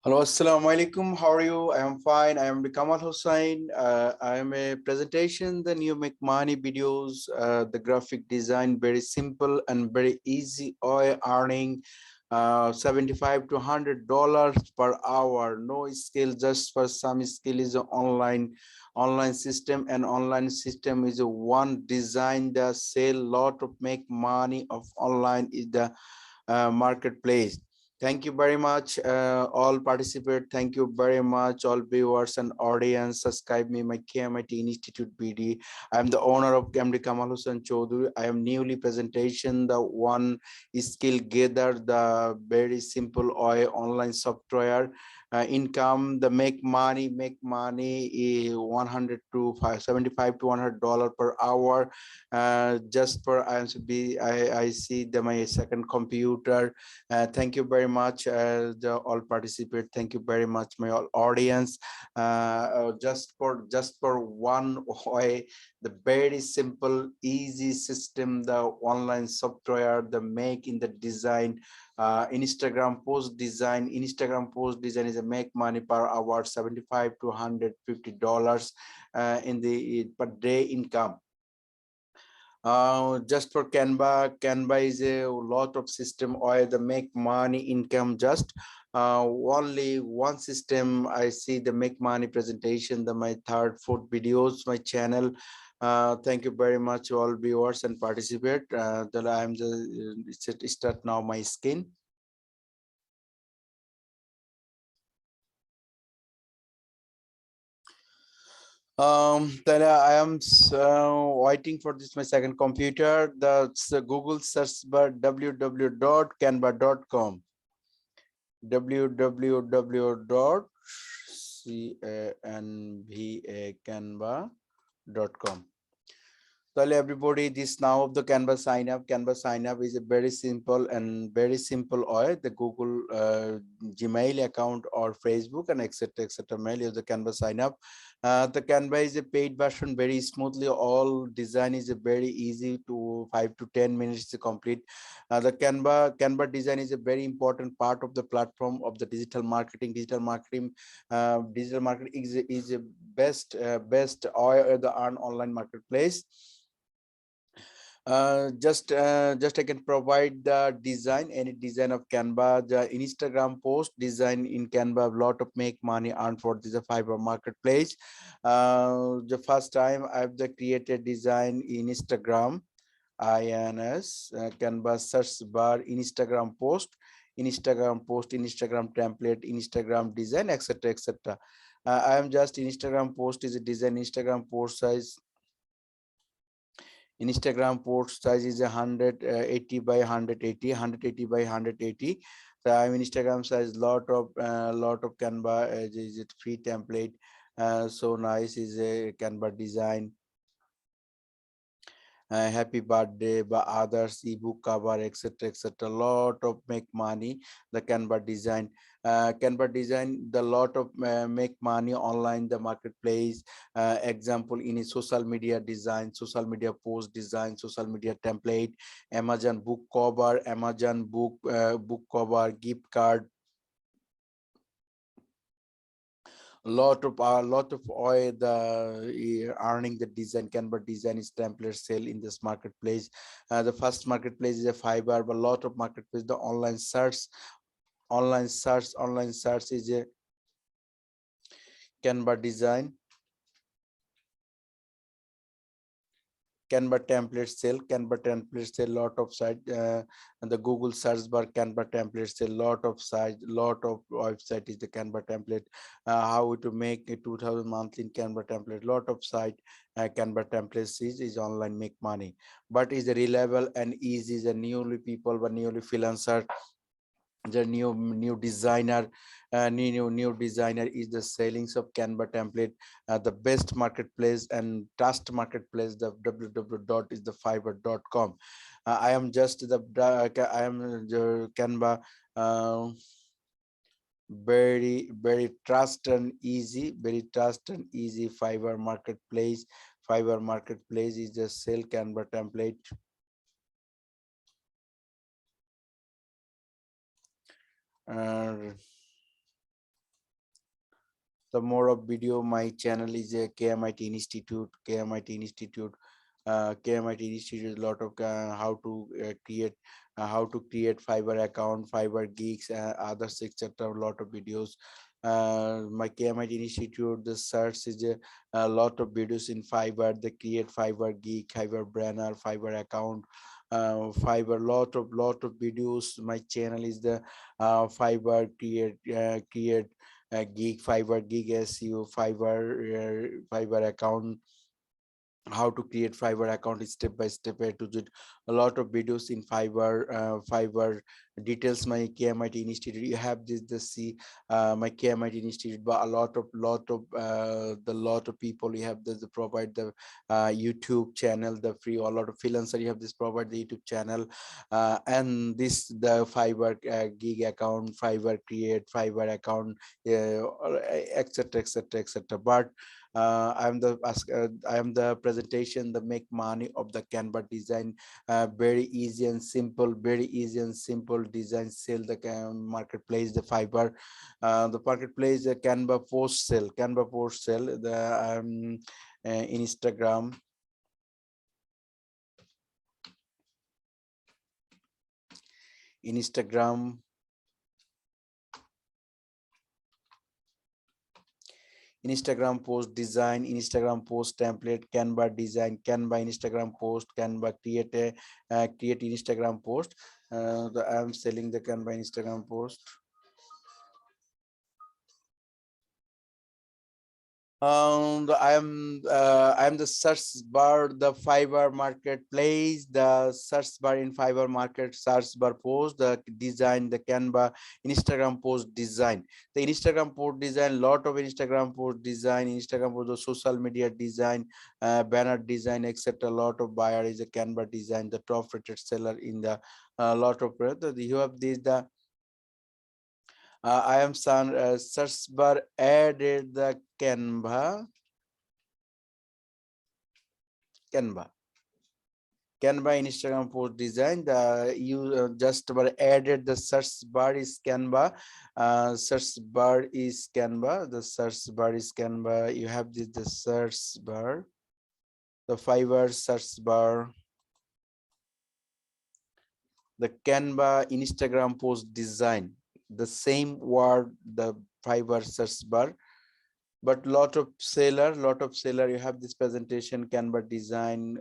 Hello, assalamu alaikum. How are you? I am fine. I am Kamal Hussain. I am a presentation, the new make money videos, the graphic design, very simple and very easy earning 75 to $100 per hour. No skill, just for some skill is an online system, and online system is a one design the sell lot of make money of online is the marketplace. Thank you very much, all participate. Thank you very much, all viewers and audience. Subscribe me, my kmitInstitute BD. I am the owner of KMD Kamal Hussain Chaudhary. I am newly presentation, the one skill gather, the very simple online software. Income, the make money is 100 to 75 to $100 per hour. Just for I see my second computer. Thank you very much, the all participate. Thank you very much, my all audience. Just for one way, the very simple, easy system, the online software, the make in the design. Instagram post design is a make money per hour 75 to $150 in the per day income. Just for Canva is a lot of system or the make money income. Just only one system. I see the make money presentation, my third, fourth videos, my channel. Thank you very much, all viewers and participate. That I'm just start now my screen. Then I am waiting for this my second computer. That's the Google search bar www.canva.com. www.canva.com. Tell everybody this now of the Canva sign up. Canva sign up is a very simple or the Google Gmail account or Facebook and etc. mail is the Canva sign up. The Canva is a paid version, very smoothly. All design is a very easy to 5 to 10 minutes to complete. The Canva design is a very important part of the platform of the digital marketing. Digital marketing is a best or the online marketplace. Just I can provide the design, any design of Canva, the Instagram post design in Canva, a lot of make money earn for this Fiverr marketplace. The first time I've created design in Instagram, INS Canva search bar, Instagram post, Instagram template, Instagram design, etc. I am just Instagram post is a design. Instagram post size is 180 by 180, 180 by 180. So I mean Instagram size lot of Canva is it free template. So nice is a Canva design. Happy birthday by others, ebook cover, etc. Lot of make money the Canva design. Canva design the lot of make money online the marketplace. Example in a social media design, social media post design, social media template, Amazon book cover, Amazon book gift card. Lot of oil the earning the design. Canva design is template sale in this marketplace. The first marketplace is a Fiverr, but a lot of marketplace the online search is a Canva design. Canva template sale, lot of site, and the Google search bar Canva template sale, lot of site, lot of website is the Canva template. How to make a 2000 monthly in Canva template, lot of site. Canva templates is online make money, but is reliable and easy. The newly people, but newly freelancer, the new designer, new designer is the sellings of Canva template. The best marketplace and trust marketplace, the www is the fiverr.com. I am just the Canva, very trust and easy, Fiverr marketplace. Fiverr marketplace is the sell Canva template. the more of video. My channel is a kmitInstitute. kmitInstitute, a lot of how to create Fiverr account, Fiverr gigs, others, etc. A lot of videos. My kmitInstitute, the search is a lot of videos in Fiverr. They create Fiverr gig, Fiverr banner, Fiverr account, Fiverr, lot of videos. My channel is the Fiverr create gig, Fiverr gig SEO, Fiverr account, how to create Fiverr account step by step, A to Z. A lot of videos in Fiverr details. My kmitInstitute, you have the see my kmitInstitute, but a lot of people, you have the provide the YouTube channel, the free. A lot of freelancer, you have this provide the YouTube channel, and this the Fiverr gig account, Fiverr create Fiverr account, etc, etc, etc. But I am the presentation, the make money of the Canva design. Very easy and simple, very easy and simple design. Sell the marketplace, the Fiverr, the marketplace, the Canva post sell, the Instagram. Instagram post design, Instagram post template, Canva design, Canva Instagram post, Canva create Instagram post. I am selling the Canva Instagram post. I am the search bar, the Fiverr marketplace, the search bar in Fiverr market, search bar post, the design, the Canva Instagram post design, the Instagram post design, lot of Instagram post design, Instagram post, the social media design, banner design, etc. Lot of buyer is a Canva design, the top rated seller in the lot of you have this the I am search bar added the Canva Instagram post design. The you just added the search bar is Canva. Search bar is Canva. The search bar is Canva. You have this the search bar, the Fiverr search bar, the Canva Instagram post design. The same word, the Fiverr search bar. But lot of seller, you have this presentation, Canva design,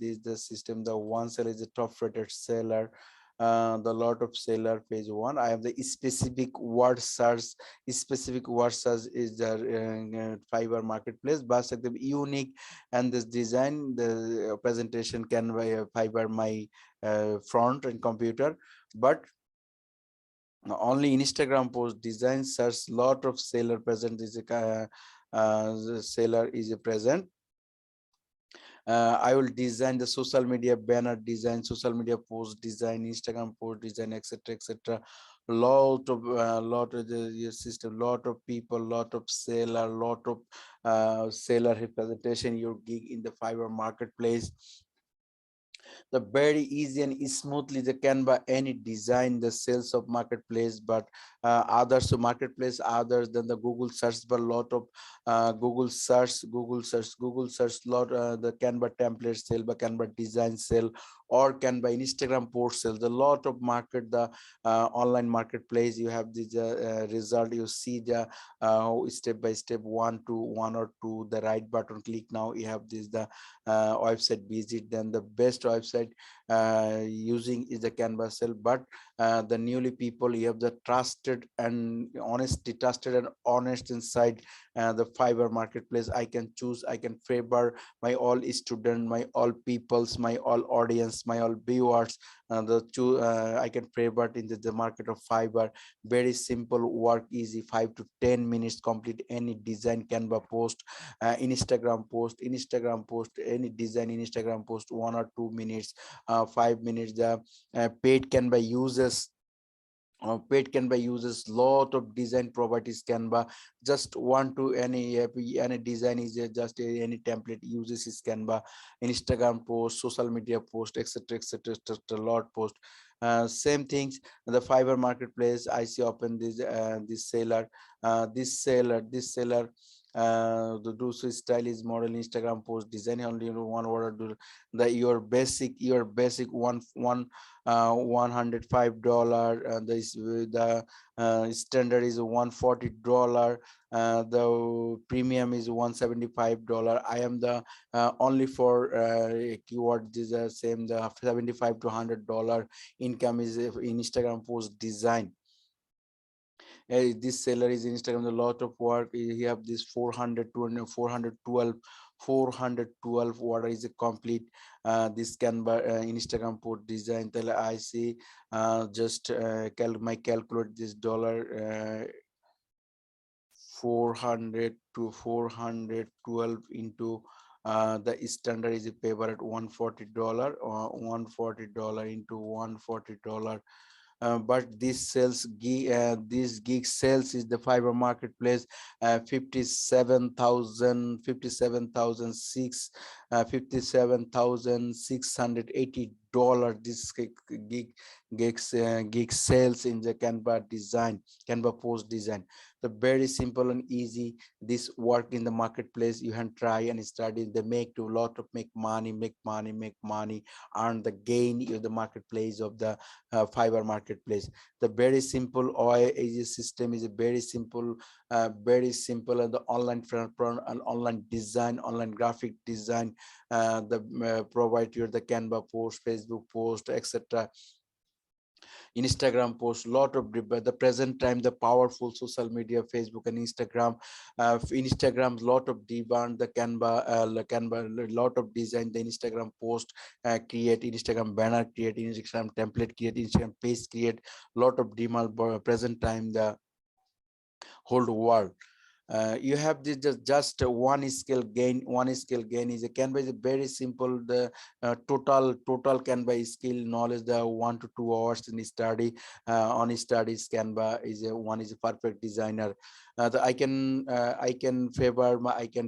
this the system, the one seller is the top rated seller, the lot of seller page one. I have the specific word search is the Fiverr marketplace, but the unique and this design, the presentation Canva Fiverr my front and computer. But only Instagram post design search, lot of seller present is a the seller is a present. I will design the social media banner design, social media post design, Instagram post design, etc, etc. Lot of the system, lot of people, lot of seller, lot of seller representation, your gig in the Fiverr marketplace. The very easy and smoothly the Canva any design the sales of marketplace. But others to marketplace others than the Google search, but lot of Google search lot the Canva template sale, but Canva design sale, or Canva Instagram post sales. A lot of market the online marketplace. You have this result, you see the step by step, one or two, the right button click. Now you have this the website visit. Then the best website using is the Canva sale. But the newly people, you have the trusted and honest inside the Fiverr marketplace. I can choose, I can favor my all student, my all peoples, my all audience, my all viewers. I can favor in the market of Fiverr. Very simple, work easy, 5 to 10 minutes complete any design Canva post, Instagram post, any design in Instagram post, 1 or 2 minutes, 5 minutes. The paid Canva uses lot of design properties. Canva just want to any design is just any template uses is Canva, Instagram post, social media post, etc, etc, lot post. Same things, the Fiverr marketplace. I see open this seller, this seller the do so stylish model Instagram post design only one order do the your basic $105. The standard is $140. The premium is $175. I am the only for keyword is the same, the 75 to $100 income is in Instagram post design. This seller is Instagram a lot of work. He have this 412 what is a complete this Canva Instagram post design. Tell I see just my calculate this dollar 400 to 412 into the standard is a paper at $140 or $140 into $140. But this this gig sales is the Fiverr marketplace 57,680 dollars. This gig sales in the Canva post design. The very simple and easy this work in the marketplace. You can try and study. They make a lot of make money, earn the gain in the marketplace of the Fiverr marketplace. The very simple OIA system is a very simple, and the online front and online design, online graphic design, provide you the Canva post, Facebook post, etc. Instagram post, lot of the present time the powerful social media Facebook and Instagram lot of demand the Canva lot of design the Instagram post create, Instagram banner create, Instagram template create, Instagram page create, lot of demand present time the whole world. You have this just one skill gain is a Canva is a very simple. The total Canva skill knowledge the 1 to 2 hours in study on studies. Canva is one is a perfect designer. I can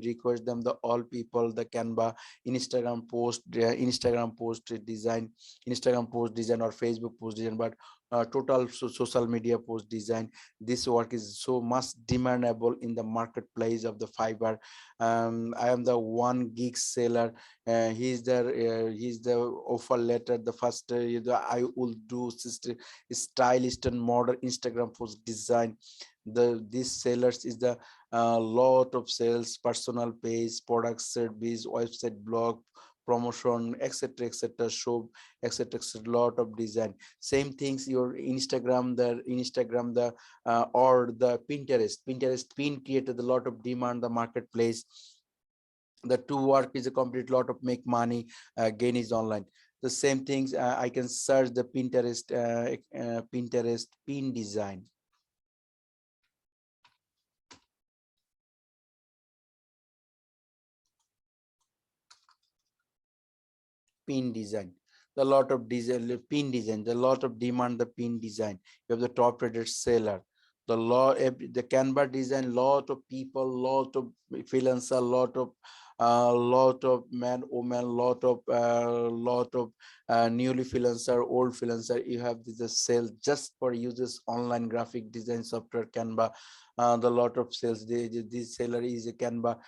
request them the all people the Canva Instagram post design, or Facebook post design, but total social media post design. This work is so much demandable in the marketplace of the Fiverr. I am the one gig seller. He's the offer letter. The first I will do stylist and model Instagram post design. This sellers is the lot of sales, personal page, product, service, website, blog, promotion, etc., shop, etc., lot of design. Same things your Instagram the or the Pinterest pin created a lot of demand the marketplace. The two work is a complete lot of make money, gain is online. The same things I can search the Pinterest pin design. Pin design, the lot of design pin design, the lot of demand the pin design. You have the top rated seller, the Canva design, lot of people, lot of freelancer, lot of man, woman, lot of newly freelancer, old freelancer. You have this sale just for users online graphic design software Canva. The lot of sales this seller is a Canva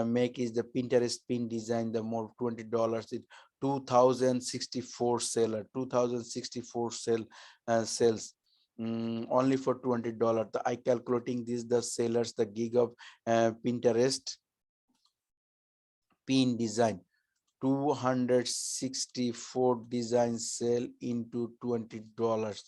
make is the Pinterest pin design the more $20. It 2064 seller, 2064 sales. Only for $20. I calculating this the sellers the gig of Pinterest pin design, 264 design sale into $20,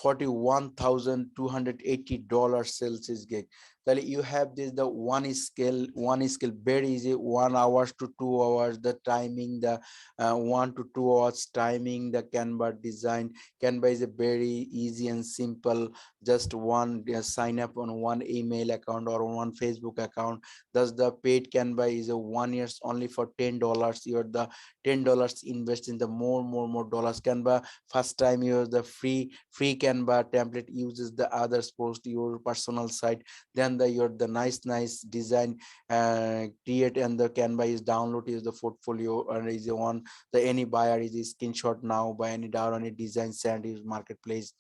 $41,280 sales is gig. Then you have this the one skill very easy, 1 hours to 2 hours the timing, the 1 to 2 hours timing the Canva design. Canva is a very easy and simple, just one sign up on one email account or one Facebook account. Thus the paid Canva is a 1 year only for $10. You're the $10 invest in the more dollars. Canva first time you use the free Canva template, uses the others post your personal site, then and the nice design create, and the Canva is download is the portfolio, and is on the any buyer is a screenshot now by any down on a design send is marketplace.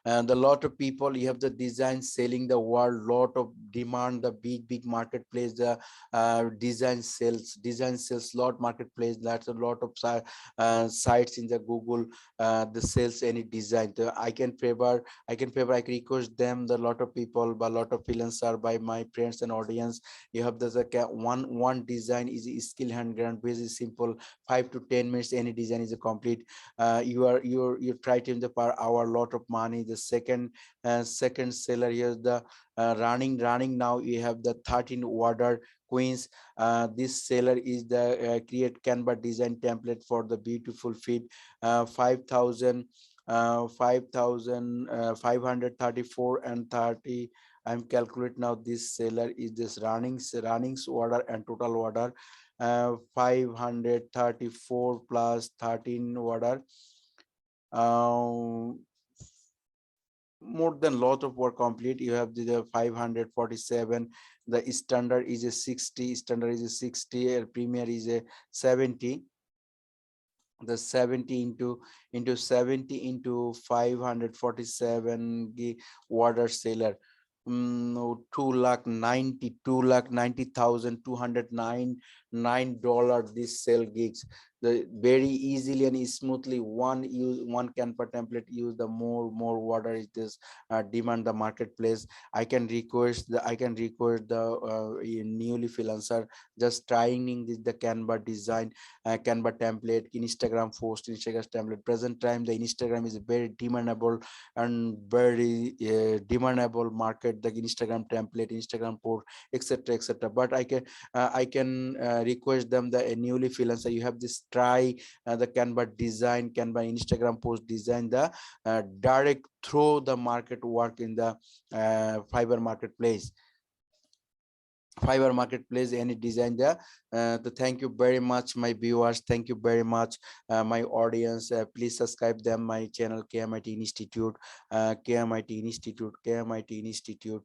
And a lot of people, you have the design selling the world, lot of demand, the big marketplace, the design sales lot marketplace. That's a lot of sites in the Google, the sales any design. I can request them, the lot of people, but lot of freelancer by my friends and audience. You have the one design is a skill hand grant, very simple, 5 to 10 minutes any design is a complete. You try to in the per hour, lot of money. The second seller here, the running now, you have the 13 order queens. This seller is the create Canva design template for the beautiful feed, 5,000 534 and 30. I'm calculate now, this seller is this runnings order and total order 534 plus 13 order, more than lot of work complete. You have the 547, the standard is a 60, premier is a 70. The 70 into 70 into 547 order seller, 2,90,209 this sell gigs. The very easily and smoothly one Canva template use the more order is this demand the marketplace. I can request the newly freelancer just trying this the Canva design, Canva template, Instagram post, Instagram template. Present time the Instagram is very demandable and very demandable market, the Instagram template, Instagram post, etc. But I can request them, the newly freelancer, you have this try the Canva design, Canva Instagram post design, the direct through the market work in the Fiverr marketplace, any design there. So thank you very much my viewers, thank you very much my audience. Please subscribe them my channel, KMIT Institute, KMIT Institute.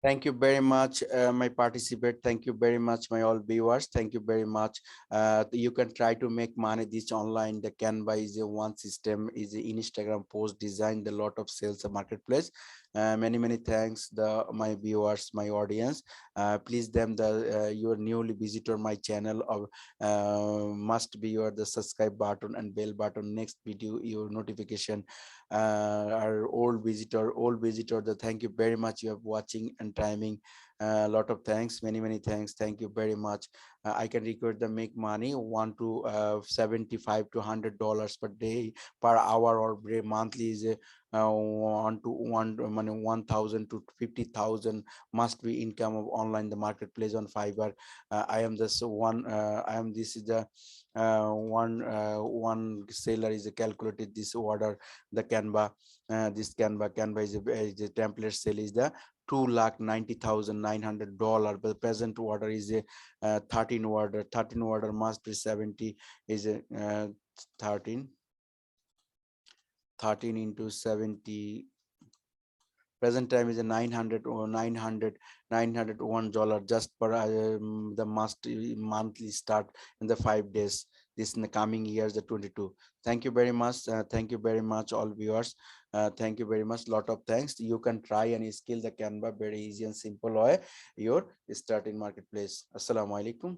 Thank you very much, my participant. Thank you very much, my all viewers. Thank you very much. You can try to make money this online. The Canva is a one system, is a Instagram post design, the lot of sales marketplace. Many thanks, the my viewers, my audience. Please them the your newly visitor my channel, of must be your the subscribe button and bell button. Next video your notification. Our old visitor, the thank you very much, you have watching and timing. A lot of thanks, many thanks, thank you very much. I can record the make money 1 to 75 to $100 per day, per hour, or monthly is a 1,000 to 50,000 must be income of online the marketplace on Fiverr. I am this one, this is the one seller is calculated this order, the Canva, this Canva is a template sale is the $2,90,900, but the present order is a 13 order must be 70 is a 13 into 70. Present time is a 900 or $901 just per the must monthly start in the 5 days, this in the coming years the 22. Thank you very much, thank you very much all viewers. Thank you very much, lot of thanks. You can try and skill the Canva very easy and simple way your start in marketplace. Assalamu alaikum.